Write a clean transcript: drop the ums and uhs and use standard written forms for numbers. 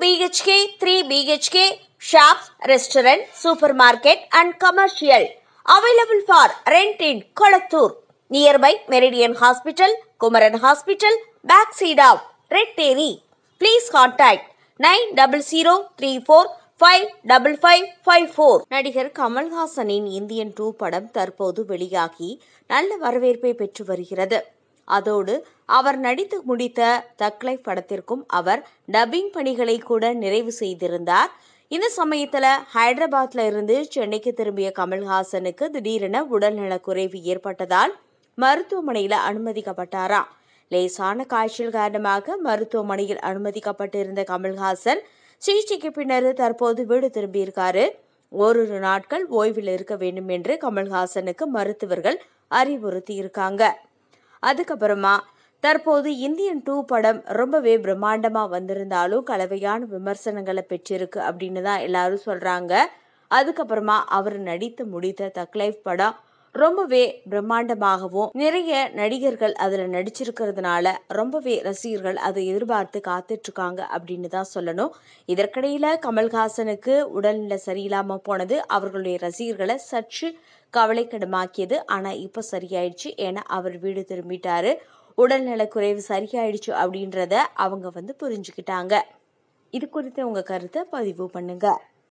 BHK, 3 BHK, shops, restaurant, supermarket and commercial. Available for rent in Kolattur. Nearby Meridian Hospital, Kumaran Hospital, backside of Red Terry. Please contact 9034555554. நடிகர் கமல்ஹாசனின் Indian 2 படம் தற்போது வெளியாகி நல்ல வரவேற்பை பெற்று வருகிறது. அதோடு அவர் நடித்து முடித்த தக் லைஃப் படத்திற்கும் அவர் டப்பிங் பணிகளை கூட நிறைவு செய்திருந்தார். இந்த சமயத்துல ஹைதராபாத்ல இருந்து சென்னைக்கு திரும்பிய கமல்ஹாசனுக்கு திடீரென உடல்நலக்குறைவு ஏற்பட்டதால் மருத்துவமனையில அனுமதிக்கப்பட்டாராம். லேசான காய்ச்சல் காரணமாக மருத்துவமனையில் அனுமதிக்கப்பட்டிருந்த கமல்ஹாசன் சிகிச்சைக்கு பின்னர் தற்போது வீடு திரும்பியிருக்காரு. ஓரிரு நாட்கள் ஓய்வில் இருக்க வேண்டும் என்று கமல்ஹாசனுக்கு மருத்துவர்கள் அறிவுறுத்தி இருக்காங்க. அதுக்கப்புறமா தற்போது இந்தியன் 2 படம் ரொம்பவே பிரம்மாண்டமா வந்திருந்தாலும் கலவையான விமர்சனங்களை பெற்றிருக்கு அப்படின்னு தான் எல்லாரும் சொல்றாங்க. அதுக்கப்புறமா அவர் நடித்து முடித்த தக் லைஃப் படம் ரொம்பவே பிரம்மாண்டமாகவும் நிறைய நடிகர்கள் அதுல நடிச்சிருக்கிறதுனால ரொம்பவே ரசிகர்கள் அதை எதிர்பார்த்து காத்துட்டு இருக்காங்க அப்படின்னு தான் சொல்லணும். இதற்கிடையில கமல்ஹாசனுக்கு உடல்நிலை சரியில்லாம போனது அவர்களுடைய ரசிகர்களை சற்று கவலைக்கிடமாக்கியது. ஆனா இப்ப சரியாயிடுச்சு. ஏன்னா அவர் வீடு திரும்பிட்டாரு. உடல்நலக்குறைவு சரியாயிடுச்சு அப்படின்றத அவங்க புரிஞ்சுக்கிட்டாங்க. இது குறித்து உங்க கருத்தை பதிவு பண்ணுங்க.